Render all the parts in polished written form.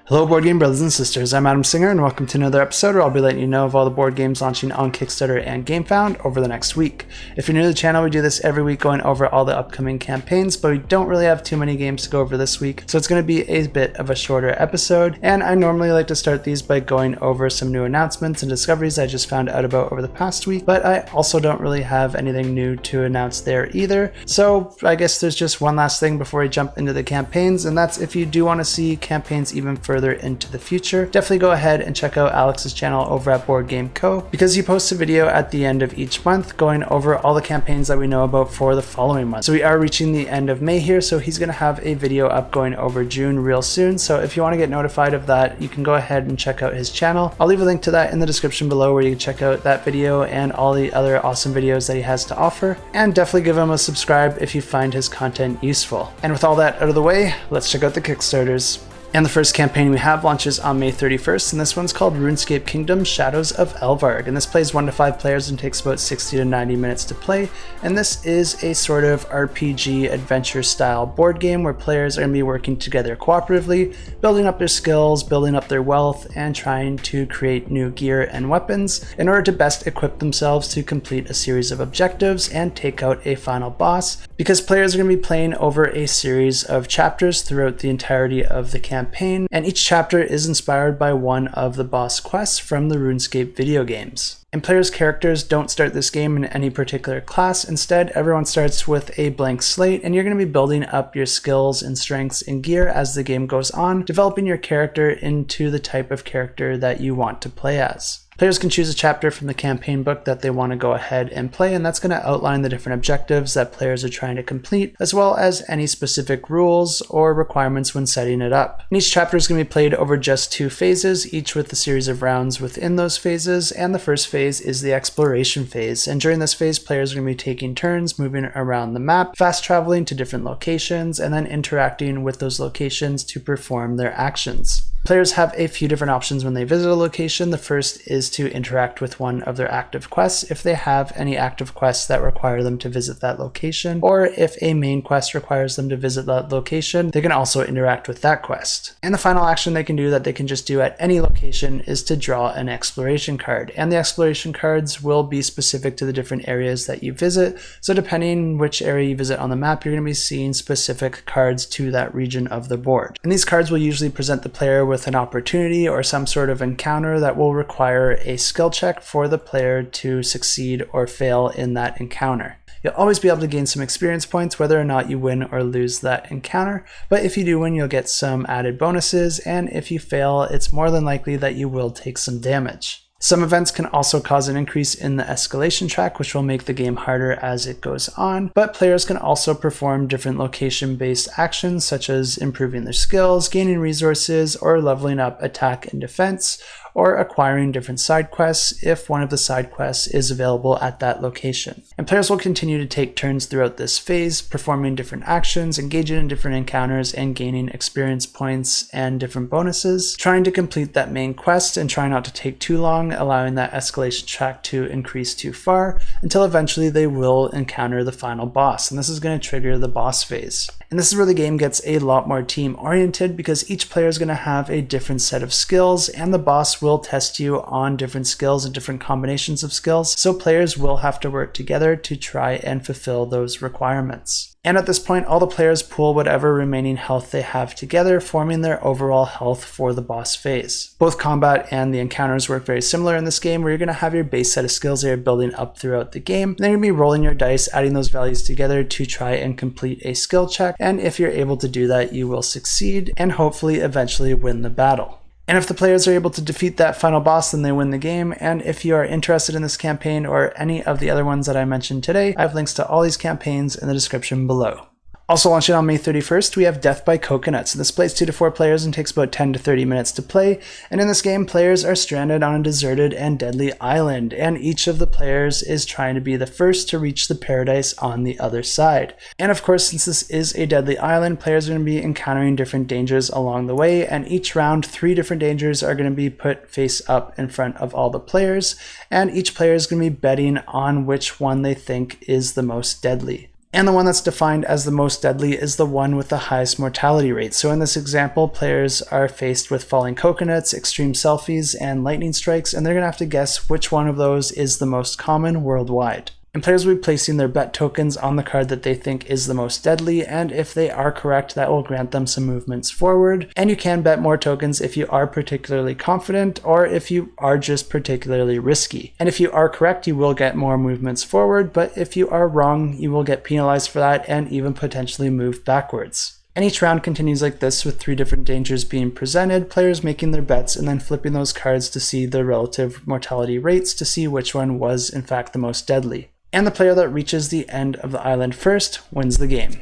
Hello board game brothers and sisters, I'm Adam Singer and welcome to another episode where I'll be letting you know of all the board games launching on Kickstarter and GameFound over the next week. If you're new to the channel, we do this every week going over all the upcoming campaigns, but we don't really have too many games to go over this week, so it's going to be a bit of a shorter episode, and I normally like to start these by going over some new announcements and discoveries I just found out about over the past week, but I also don't really have anything new to announce there either, so I guess there's just one last thing before we jump into the campaigns, and that's if you do want to see campaigns even further into the future, definitely go ahead and check out Alex's channel over at Board Game Co. because he posts a video at the end of each month going over all the campaigns that we know about for the following month. So we are reaching the end of May here, so he's going to have a video up going over June real soon. So if you want to get notified of that, you can go ahead and check out his channel. I'll leave a link to that in the description below where you can check out that video and all the other awesome videos that he has to offer. And definitely give him a subscribe if you find his content useful. And with all that out of the way, let's check out the Kickstarters. And the first campaign we have launches on May 31st, and this one's called RuneScape Kingdom Shadows of Elvarg, and this plays 1 to 5 players and takes about 60 to 90 minutes to play, and this is a sort of RPG adventure style board game where players are going to be working together cooperatively, building up their skills, building up their wealth, and trying to create new gear and weapons in order to best equip themselves to complete a series of objectives and take out a final boss, because players are going to be playing over a series of chapters throughout the entirety of the campaign, and each chapter is inspired by one of the boss quests from the RuneScape video games. And players' characters don't start this game in any particular class. Instead, everyone starts with a blank slate, and you're going to be building up your skills and strengths and gear as the game goes on, developing your character into the type of character that you want to play as. Players can choose a chapter from the campaign book that they want to go ahead and play, and that's going to outline the different objectives that players are trying to complete, as well as any specific rules or requirements when setting it up. And each chapter is going to be played over just 2 phases, each with a series of rounds within those phases, and the first phase is the exploration phase. And during this phase, players are going to be taking turns moving around the map, fast traveling to different locations, and then interacting with those locations to perform their actions. Players have a few different options when they visit a location. The first is to interact with one of their active quests if they have any active quests that require them to visit that location, or if a main quest requires them to visit that location, they can also interact with that quest. And the final action they can do that they can just do at any location is to draw an exploration card, and the exploration cards will be specific to the different areas that you visit, so depending which area you visit on the map, you're going to be seeing specific cards to that region of the board. And these cards will usually present the player with an opportunity or some sort of encounter that will require a skill check for the player to succeed or fail in that encounter. You'll always be able to gain some experience points whether or not you win or lose that encounter, but if you do win, you'll get some added bonuses, and if you fail, it's more than likely that you will take some damage. Some events can also cause an increase in the escalation track, which will make the game harder as it goes on, but players can also perform different location-based actions such as improving their skills, gaining resources, or leveling up attack and defense, or acquiring different side quests if one of the side quests is available at that location. And players will continue to take turns throughout this phase, performing different actions, engaging in different encounters, and gaining experience points and different bonuses, trying to complete that main quest and try not to take too long, allowing that escalation track to increase too far, until eventually they will encounter the final boss, and this is going to trigger the boss phase. And this is where the game gets a lot more team-oriented because each player is going to have a different set of skills, and the boss will test you on different skills and different combinations of skills, so players will have to work together to try and fulfill those requirements. And at this point, all the players pool whatever remaining health they have together, forming their overall health for the boss phase. Both combat and the encounters work very similar in this game, where you're going to have your base set of skills that you're building up throughout the game. Then you're going to be rolling your dice, adding those values together to try and complete a skill check, and if you're able to do that, you will succeed and hopefully eventually win the battle. And if the players are able to defeat that final boss, then they win the game. And if you are interested in this campaign or any of the other ones that I mentioned today, I have links to all these campaigns in the description below. Also launching on May 31st, we have Death by Coconuts. This plays 2 to 4 players and takes about 10 to 30 minutes to play. And in this game, players are stranded on a deserted and deadly island, and each of the players is trying to be the first to reach the paradise on the other side. And of course, since this is a deadly island, players are going to be encountering different dangers along the way, and each round, 3 different dangers are going to be put face up in front of all the players, and each player is going to be betting on which one they think is the most deadly. And the one that's defined as the most deadly is the one with the highest mortality rate. So in this example, players are faced with falling coconuts, extreme selfies, and lightning strikes, and they're going to have to guess which one of those is the most common worldwide. And players will be placing their bet tokens on the card that they think is the most deadly, and if they are correct, that will grant them some movements forward. And you can bet more tokens if you are particularly confident, or if you are just particularly risky. And if you are correct, you will get more movements forward, but if you are wrong, you will get penalized for that and even potentially move backwards. And each round continues like this, with 3 different dangers being presented, players making their bets and then flipping those cards to see their relative mortality rates to see which one was in fact the most deadly. And the player that reaches the end of the island first wins the game.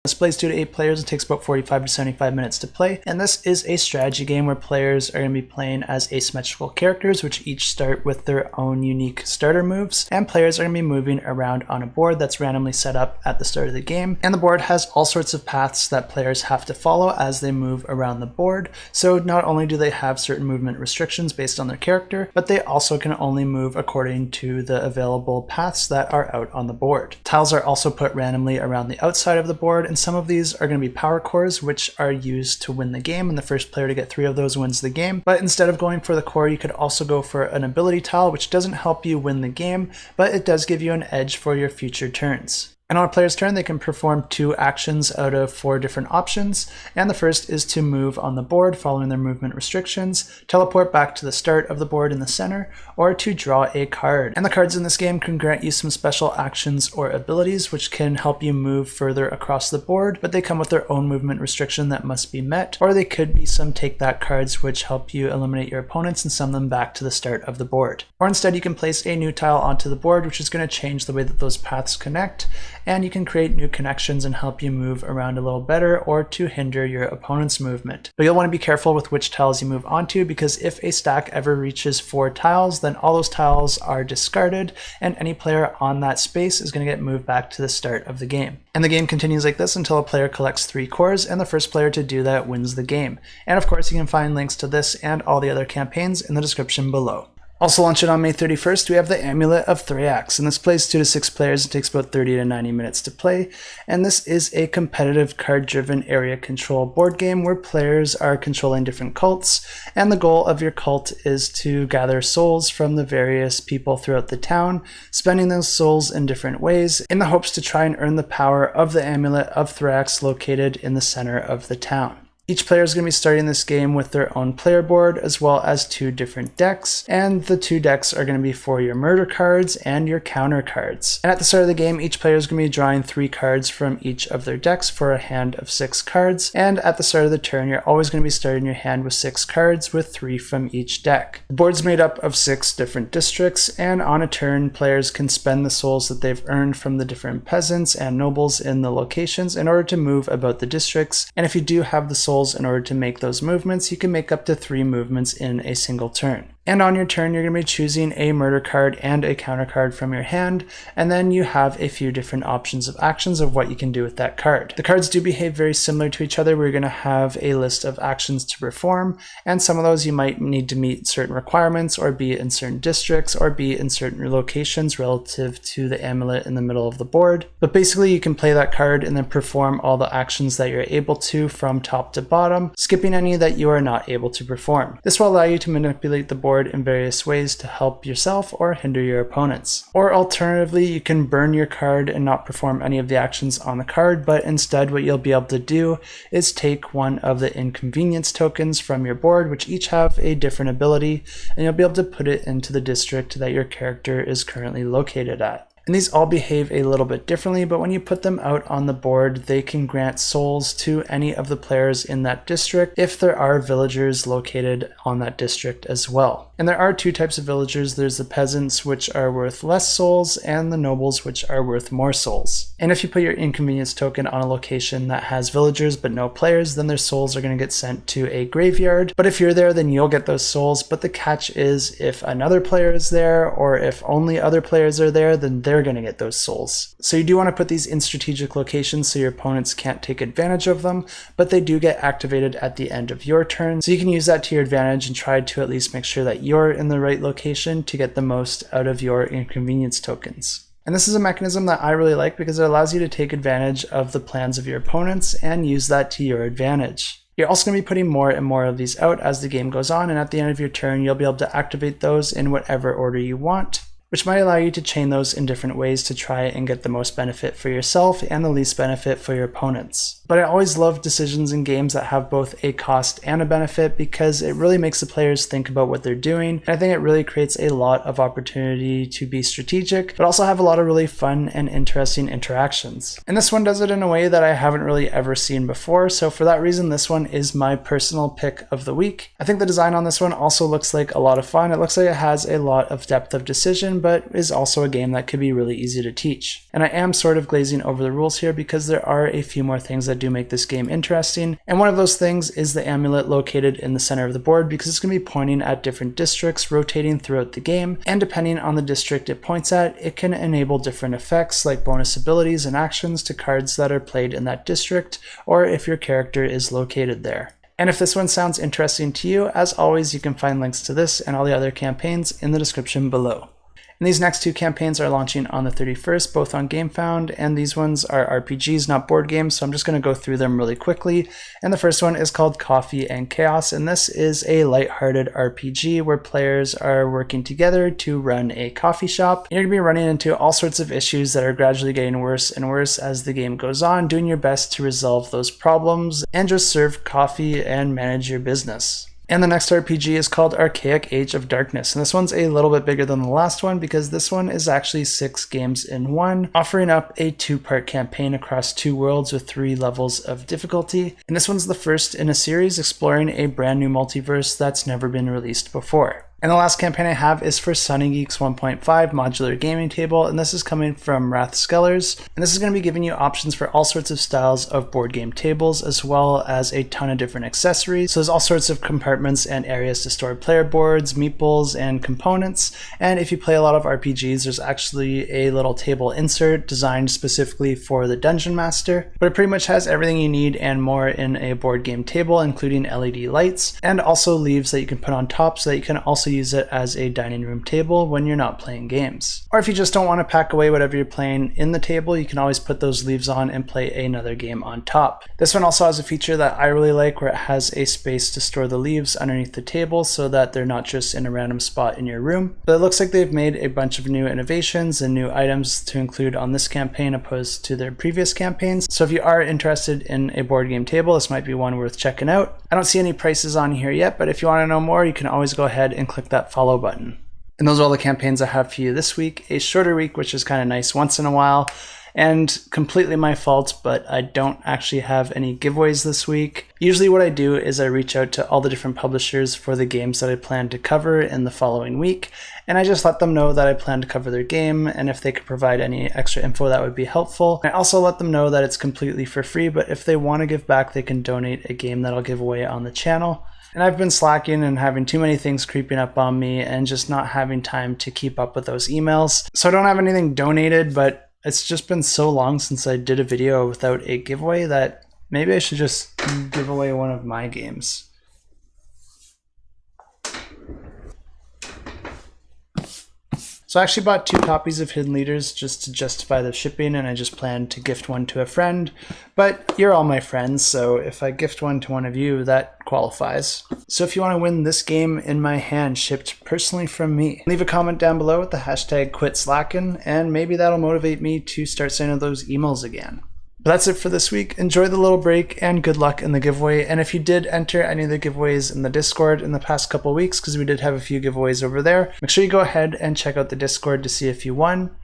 This plays 2 to 8 players. It takes about 45 to 75 minutes to play, and this is a strategy game where players are going to be playing as asymmetrical characters, which each start with their own unique starter moves, and players are going to be moving around on a board that's randomly set up at the start of the game, and the board has all sorts of paths that players have to follow as they move around the board. So not only do they have certain movement restrictions based on their character, but they also can only move according to the available paths that are out on the board. Tiles are also put randomly around the outside of the board, and some of these are going to be power cores, which are used to win the game, and the first player to get 3 of those wins the game. But instead of going for the core, you could also go for an ability tile, which doesn't help you win the game, but it does give you an edge for your future turns. And on a player's turn, they can perform 2 actions out of 4 different options, and the first is to move on the board following their movement restrictions, teleport back to the start of the board in the center, or to draw a card. And the cards in this game can grant you some special actions or abilities which can help you move further across the board, but they come with their own movement restriction that must be met, or they could be some take that cards which help you eliminate your opponents and send them back to the start of the board. Or instead, you can place a new tile onto the board, which is going to change the way that those paths connect, and you can create new connections and help you move around a little better or to hinder your opponent's movement. But you'll want to be careful with which tiles you move onto, because if a stack ever reaches 4 tiles, then all those tiles are discarded and any player on that space is going to get moved back to the start of the game. And the game continues like this until a player collects 3 cores, and the first player to do that wins the game. And of course, you can find links to this and all the other campaigns in the description below. Also launching on May 31st, we have the Amulet of Thrayax, and this plays 2 to 6 players. It takes about 30 to 90 minutes to play, and this is a competitive card-driven area control board game where players are controlling different cults, and the goal of your cult is to gather souls from the various people throughout the town, spending those souls in different ways in the hopes to try and earn the power of the Amulet of Thrayax located in the center of the town. Each player is going to be starting this game with their own player board as well as 2 different decks, and the 2 decks are going to be for your murder cards and your counter cards. And at the start of the game, each player is going to be drawing 3 cards from each of their decks for a hand of 6 cards, and at the start of the turn, you're always going to be starting your hand with 6 cards with 3 from each deck. The board's made up of 6 different districts, and on a turn, players can spend the souls that they've earned from the different peasants and nobles in the locations in order to move about the districts, and if you do have the souls in order to make those movements, you can make up to 3 movements in a single turn. And on your turn, you're going to be choosing a murder card and a counter card from your hand, and then you have a few different options of actions of what you can do with that card. The cards do behave very similar to each other. We're going to have a list of actions to perform, and some of those you might need to meet certain requirements or be in certain districts or be in certain locations relative to the amulet in the middle of the board. But basically, you can play that card and then perform all the actions that you're able to from top to bottom, skipping any that you are not able to perform. This will allow you to manipulate the board in various ways to help yourself or hinder your opponents. Or alternatively, you can burn your card and not perform any of the actions on the card, but instead what you'll be able to do is take one of the inconvenience tokens from your board, which each have a different ability, and you'll be able to put it into the district that your character is currently located at. And these all behave a little bit differently, but when you put them out on the board, they can grant souls to any of the players in that district if there are villagers located on that district as well. And there are 2 types of villagers. There's the peasants, which are worth less souls, and the nobles, which are worth more souls. And if you put your inconvenience token on a location that has villagers but no players, then their souls are going to get sent to a graveyard. But if you're there, then you'll get those souls. But the catch is if another player is there, or if only other players are there, then they're going to get those souls. So you do want to put these in strategic locations so your opponents can't take advantage of them, but they do get activated at the end of your turn. So you can use that to your advantage and try to at least make sure that you're in the right location to get the most out of your inconvenience tokens. And this is a mechanism that I really like because it allows you to take advantage of the plans of your opponents and use that to your advantage. You're also going to be putting more and more of these out as the game goes on, and at the end of your turn you'll be able to activate those in whatever order you want, which might allow you to chain those in different ways to try and get the most benefit for yourself and the least benefit for your opponents. But I always love decisions in games that have both a cost and a benefit because it really makes the players think about what they're doing. And I think it really creates a lot of opportunity to be strategic, but also have a lot of really fun and interesting interactions. And this one does it in a way that I haven't really ever seen before, so for that reason this one is my personal pick of the week. I think the design on this one also looks like a lot of fun. It looks like it has a lot of depth of decision, but is also a game that could be really easy to teach. And I am sort of glazing over the rules here because there are a few more things that do make this game interesting. And one of those things is the amulet located in the center of the board, because it's going to be pointing at different districts rotating throughout the game. And depending on the district it points at, it can enable different effects like bonus abilities and actions to cards that are played in that district, or if your character is located there. And if this one sounds interesting to you, as always, you can find links to this and all the other campaigns in the description below. And these next two campaigns are launching on the 31st, both on GameFound, and these ones are RPGs, not board games, so I'm just going to go through them really quickly. And the first one is called Coffee and Chaos, and this is a lighthearted RPG where players are working together to run a coffee shop. You're going to be running into all sorts of issues that are gradually getting worse and worse as the game goes on, doing your best to resolve those problems and just serve coffee and manage your business. And the next RPG is called Archaic Age of Darkness, and this one's a little bit bigger than the last one because this one is actually 6 games in one, offering up a 2-part campaign across 2 worlds with 3 levels of difficulty. And this one's the first in a series exploring a brand new multiverse that's never been released before. And the last campaign I have is for Sunnygeeks 1.5 Modular Gaming Table, and this is coming from Rathskellers. And this is going to be giving you options for all sorts of styles of board game tables, as well as a ton of different accessories. So there's all sorts of compartments and areas to store player boards, meeples, and components. And if you play a lot of RPGs, there's actually a little table insert designed specifically for the Dungeon Master. But it pretty much has everything you need and more in a board game table, including LED lights, and also leaves that you can put on top so that you can also use it as a dining room table when you're not playing games. Or if you just don't want to pack away whatever you're playing in the table, you can always put those leaves on and play another game on top. This one also has a feature that I really like where it has a space to store the leaves underneath the table so that they're not just in a random spot in your room. But it looks like they've made a bunch of new innovations and new items to include on this campaign opposed to their previous campaigns. So if you are interested in a board game table, this might be one worth checking out. I don't see any prices on here yet, but if you want to know more, you can always go ahead and click that follow button. And those are all the campaigns I have for you this week. A shorter week, which is kind of nice once in a while, and completely my fault, but I don't actually have any giveaways this week. Usually what I do is I reach out to all the different publishers for the games that I plan to cover in the following week, and I just let them know that I plan to cover their game, and if they could provide any extra info that would be helpful. I also let them know that it's completely for free, but if they want to give back, they can donate a game that I'll give away on the channel. And I've been slacking and having too many things creeping up on me and just not having time to keep up with those emails. So I don't have anything donated, but it's just been so long since I did a video without a giveaway that maybe I should just give away one of my games. So I actually bought 2 copies of Hidden Leaders just to justify the shipping, and I just planned to gift one to a friend. But you're all my friends, so if I gift one to one of you, that qualifies. So if you want to win this game in my hand shipped personally from me, leave a comment down below with the hashtag #quitslacking, and maybe that'll motivate me to start sending those emails again. But that's it for this week. Enjoy the little break and good luck in the giveaway. And if you did enter any of the giveaways in the Discord in the past couple weeks, because we did have a few giveaways over there, make sure you go ahead and check out the Discord to see if you won.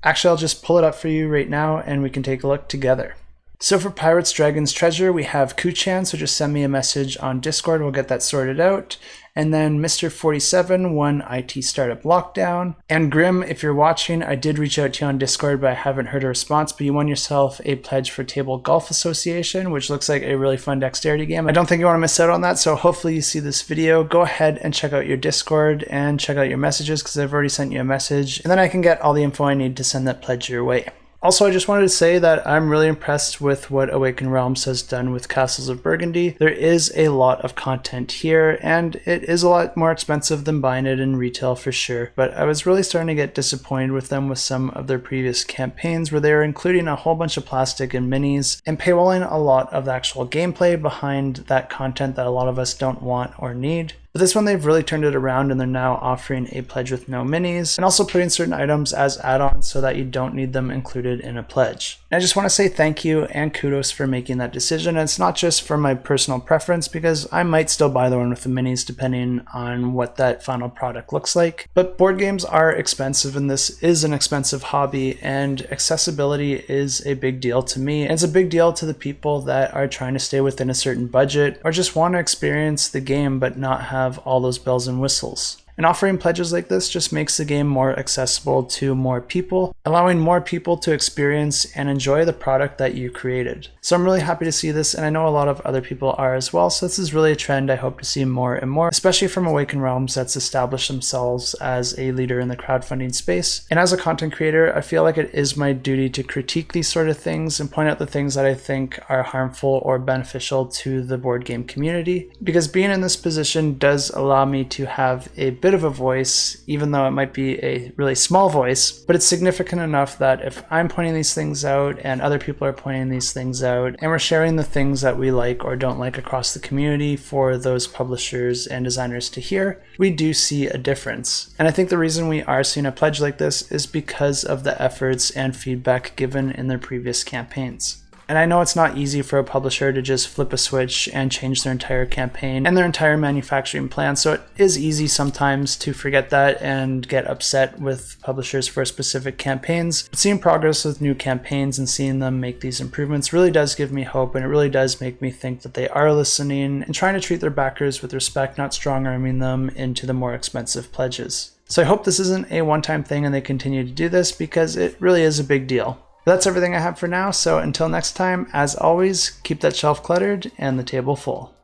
Actually, I'll just pull it up for you right now and we can take a look together. So for Pirates, Dragons, Treasure, we have Kuchan, so just send me a message on Discord, we'll get that sorted out. And then Mr. 47 won IT Startup Lockdown. And Grim, if you're watching, I did reach out to you on Discord, but I haven't heard a response, but you won yourself a pledge for Table Golf Association, which looks like a really fun dexterity game. I don't think you want to miss out on that, so hopefully you see this video. Go ahead and check out your Discord and check out your messages, because I've already sent you a message, and then I can get all the info I need to send that pledge your way. Also, I just wanted to say that I'm really impressed with what Awakened Realms has done with Castles of Burgandy. There is a lot of content here, and it is a lot more expensive than buying it in retail for sure, but I was really starting to get disappointed with them with some of their previous campaigns where they were including a whole bunch of plastic and minis and paywalling a lot of the actual gameplay behind that content that a lot of us don't want or need. But this one, they've really turned it around and they're now offering a pledge with no minis and also putting certain items as add-ons so that you don't need them included in a pledge. And I just want to say thank you and kudos for making that decision. And it's not just for my personal preference because I might still buy the one with the minis depending on what that final product looks like. But board games are expensive and this is an expensive hobby, and accessibility is a big deal to me. And it's a big deal to the people that are trying to stay within a certain budget or just want to experience the game but not have all those bells and whistles. And offering pledges like this just makes the game more accessible to more people, allowing more people to experience and enjoy the product that you created. So I'm really happy to see this, and I know a lot of other people are as well, so this is really a trend I hope to see more and more, especially from Awakened Realms that's established themselves as a leader in the crowdfunding space. And as a content creator, I feel like it is my duty to critique these sort of things and point out the things that I think are harmful or beneficial to the board game community, because being in this position does allow me to have a bit of a voice, even though it might be a really small voice, but it's significant enough that if I'm pointing these things out and other people are pointing these things out and we're sharing the things that we like or don't like across the community for those publishers and designers to hear, we do see a difference. And I think the reason we are seeing a pledge like this is because of the efforts and feedback given in their previous campaigns. And I know it's not easy for a publisher to just flip a switch and change their entire campaign and their entire manufacturing plan, so it is easy sometimes to forget that and get upset with publishers for specific campaigns. But seeing progress with new campaigns and seeing them make these improvements really does give me hope, and it really does make me think that they are listening and trying to treat their backers with respect, not strong-arming them into the more expensive pledges. So I hope this isn't a one-time thing and they continue to do this, because it really is a big deal. But that's everything I have for now, so until next time, as always, keep that shelf cluttered and the table full.